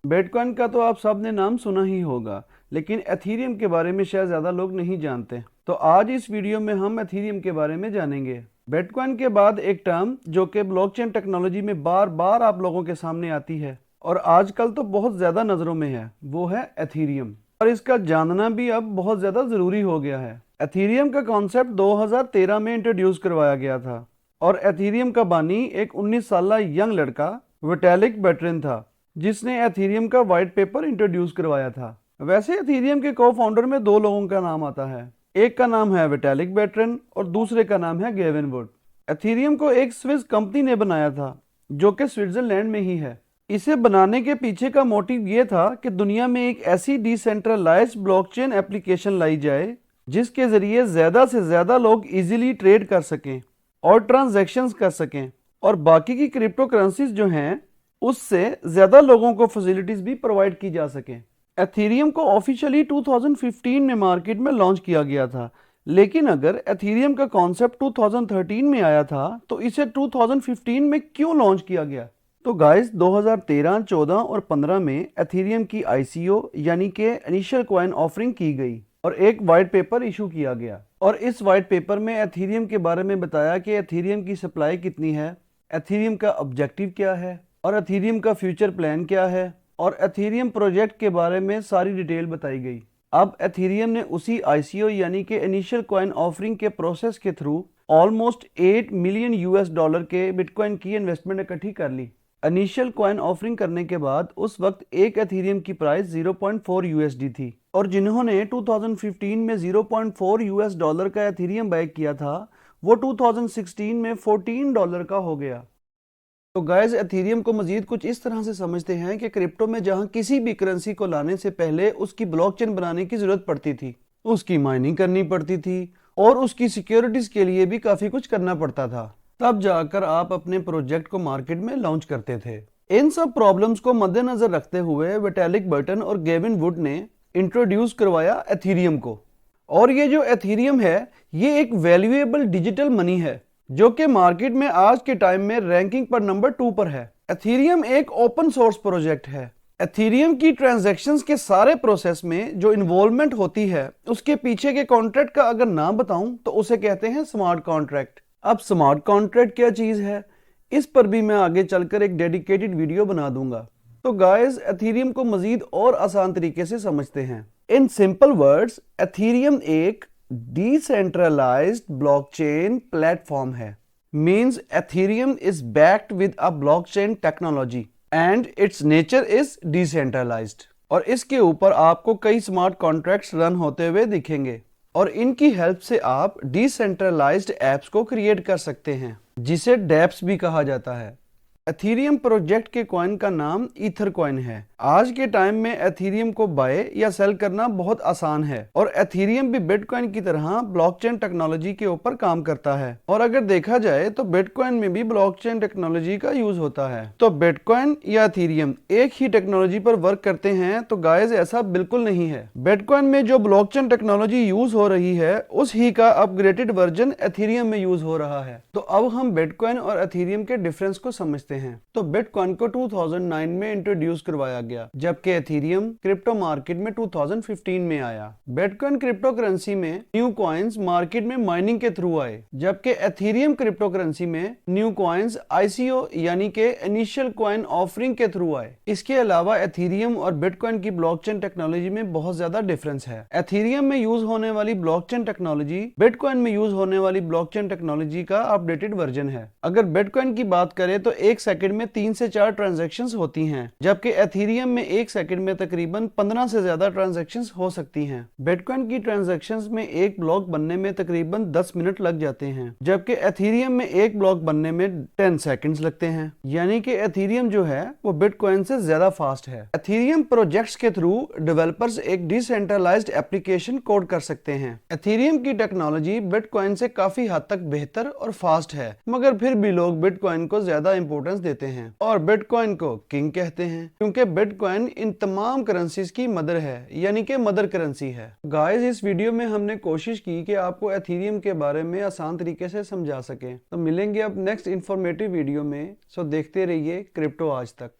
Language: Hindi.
बिटकॉइन का तो आप सबने नाम सुना ही होगा, लेकिन एथीरियम के बारे में शायद ज़्यादा लोग नहीं जानते। तो आज इस वीडियो में हम एथीरियम के बारे में जानेंगे। बिटकॉइन के बाद एक टर्म जो कि ब्लॉकचेन टेक्नोलॉजी में बार बार आप लोगों के सामने आती है और आजकल तो बहुत ज़्यादा नज़रों में है, वो है एथीरियम। और इसका जानना भी अब बहुत ज़्यादा ज़रूरी हो गया है। एथीरियम का कॉन्सेप्ट 2013 में इंट्रोड्यूस करवाया गया था और एथीरियम का बानी एक 19 साल यंग लड़का विटालिक बुटेरिन था, जिसने एथीरियम का वाइट पेपर इंट्रोड्यूस करवाया था। वैसे एथीरियम के को फाउंडर में दो लोगों का नाम आता है, एक का नाम है विटालिक बुटेरिन और दूसरे का नाम है गेविन वुड। एथीरियम को एक स्विस कंपनी ने बनाया था जो कि स्विट्जरलैंड में ही है। इसे बनाने के पीछे का मोटिव ये था कि दुनिया में एक ऐसी डिसेंट्रलाइज्ड ब्लॉकचेन एप्लीकेशन लाई जाए जिसके जरिए ज्यादा से ज्यादा लोग इजीली ट्रेड कर सकें और ट्रांजैक्शंस कर सकें और बाकी की क्रिप्टो करेंसीज जो हैं उससे ज्यादा लोगों को फैसिलिटीज भी प्रोवाइड की जा सकें। एथीरियम को ऑफिशियली 2015 में मार्केट में लॉन्च किया गया था, लेकिन अगर एथीरियम का कॉन्सेप्ट 2013 में आया था तो इसे 2015 में क्यों लॉन्च किया गया? तो गाइस 2013, 14 और 15 में एथीरियम की आईसीओ यानी कि इनिशियल कॉइन ऑफरिंग की गई और एक वाइट पेपर इशू किया गया और इस वाइट पेपर में एथीरियम के बारे में बताया कि एथीरियम की सप्लाई कितनी है, एथीरियम का ऑब्जेक्टिव क्या है और एथीरियम का फ्यूचर प्लान क्या है और एथीरियम प्रोजेक्ट के बारे में सारी डिटेल बताई गई। अब एथीरियम ने उसी आईसीओ यानी कि इनिशियल कॉइन ऑफरिंग के प्रोसेस के through almost 8 million US dollar के बिटकॉइन की इन्वेस्टमेंट इकट्ठी कर ली। इनिशियल कॉइन ऑफरिंग करने के बाद उस वक्त एक एथीरियम की प्राइस 0.4 यूएसडी थी और जिन्होंने 2015 में 0.4 यूएस डॉलर का एथीरियम बाय किया था वो 2016 में $14 का हो गया। तो गाइस एथीरियम को मजीद कुछ इस तरह से समझते हैं कि क्रिप्टो में जहां किसी भी करेंसी को लाने से पहले उसकी ब्लॉकचेन बनाने की जरूरत पड़ती थी, उसकी माइनिंग करनी पड़ती थी और उसकी सिक्योरिटीज के लिए भी काफी कुछ करना पड़ता था, तब जाकर आप अपने प्रोजेक्ट को मार्केट में लॉन्च करते थे। इन सब प्रॉब्लम्स को मद्देनजर रखते हुए विटालिक बुटेरिन और गेविन वुड ने इंट्रोड्यूस करवाया एथीरियम को। और ये जो एथीरियम है ये एक वैल्यूएबल डिजिटल मनी है जो कि मार्केट में आज के टाइम में रैंकिंग पर नंबर 2 पर है। एथीरियम एक ओपन सोर्स प्रोजेक्ट है। एथीरियम की ट्रांजैक्शंस के सारे प्रोसेस में जो इन्वॉल्वमेंट होती है उसके पीछे के कॉन्ट्रैक्ट का अगर नाम बताऊं तो उसे कहते हैं स्मार्ट कॉन्ट्रैक्ट। अब स्मार्ट कॉन्ट्रैक्ट क्या चीज है इस पर भी मैं आगे चलकर एक डेडिकेटेड वीडियो बना दूंगा। तो गाइस एथीरियम को मजीद और आसान तरीके से समझते हैं। इन सिंपल वर्ड्स एथीरियम एक डिसेंट्रलाइज्ड ब्लॉकचेन प्लेटफॉर्म है। Means Ethereum is backed with a blockchain technology and its nature is decentralised. और इसके ऊपर आपको कई स्मार्ट कॉन्ट्रैक्ट्स रन होते हुए दिखेंगे और इनकी हेल्प से आप डिसेंट्रलाइज्ड एप्स को क्रिएट कर सकते हैं जिसे डैप्स भी कहा जाता है। एथीरियम प्रोजेक्ट के कॉइन का नाम ईथर कॉइन है। आज के टाइम में एथीरियम को बाय या सेल करना बहुत आसान है और एथीरियम भी बिटकॉइन की तरह ब्लॉकचेन टेक्नोलॉजी के ऊपर काम करता है। और अगर देखा जाए तो बिटकॉइन में भी ब्लॉकचेन टेक्नोलॉजी का यूज होता है। तो बिटकॉइन या एथीरियम एक ही टेक्नोलॉजी पर वर्क करते हैं? तो गाइस ऐसा बिल्कुल नहीं है। बिटकॉइन में जो ब्लॉकचेन टेक्नोलॉजी यूज हो रही है उस ही का अपग्रेडेड वर्जन एथीरियम में यूज हो रहा है। तो अब हम बिटकॉइन और एथीरियम के डिफरेंस को समझते हैं। तो बिटकॉइन को 2009 में इंट्रोड्यूस करवाया गया जबकि एथीरियम क्रिप्टो मार्केट में 2015 में आया। बिटकॉइन क्रिप्टो करेंसी में न्यू कॉइन्स मार्केट में माइनिंग के थ्रू आए जबकि एथीरियम क्रिप्टो करेंसी में न्यू कॉइन्स आईसीओ यानी कि इनिशियल कॉइन ऑफरिंग के थ्रू आए। इसके अलावा एथीरियम और बिटकॉइन की ब्लॉकचेन टेक्नोलॉजी में बहुत ज्यादा डिफरेंस है। एथीरियम में यूज होने वाली ब्लॉकचेन टेक्नोलॉजी बिटकॉइन में यूज होने वाली ब्लॉकचेन टेक्नोलॉजी का अपडेटेड वर्जन है। अगर बिटकॉइन की बात करें तो एक सेकंड में 3 से 4 ट्रांजैक्शंस होती हैं जबकि एथीरियम में एक सेकंड में तकरीबन 15 से ज्यादा ट्रांजैक्शंस हो सकती हैं। बिटकॉइन की ट्रांजैक्शंस में एक ब्लॉक बनने में तकरीबन 10 मिनट लग जाते हैं जबकि एथीरियम में एक ब्लॉक बनने में 10 सेकंड्स लगते हैं। यानी कि एथीरियम जो है वो बिटकॉइन से ज्यादा फास्ट है। एथीरियम प्रोजेक्ट्स के थ्रू डेवलपर्स एक डिसेंट्रलाइज्ड एप्लीकेशन कोड कर सकते हैं। एथीरियम की टेक्नोलॉजी बिटकॉइन से काफी हद तक बेहतर और फास्ट है, मगर फिर भी लोग बिटकॉइन को ज्यादा इंपॉर्टेंस देते हैं और बिटकॉइन को किंग कहते हैं क्योंकि बिटकॉइन इन तमाम करेंसीज की मदर है, यानी कि मदर करेंसी है। गाइस इस वीडियो में हमने कोशिश की कि आपको एथीरियम के बारे में आसान तरीके से समझा सके। तो मिलेंगे अब नेक्स्ट इंफॉर्मेटिव वीडियो में। सो देखते रहिए क्रिप्टो आज तक।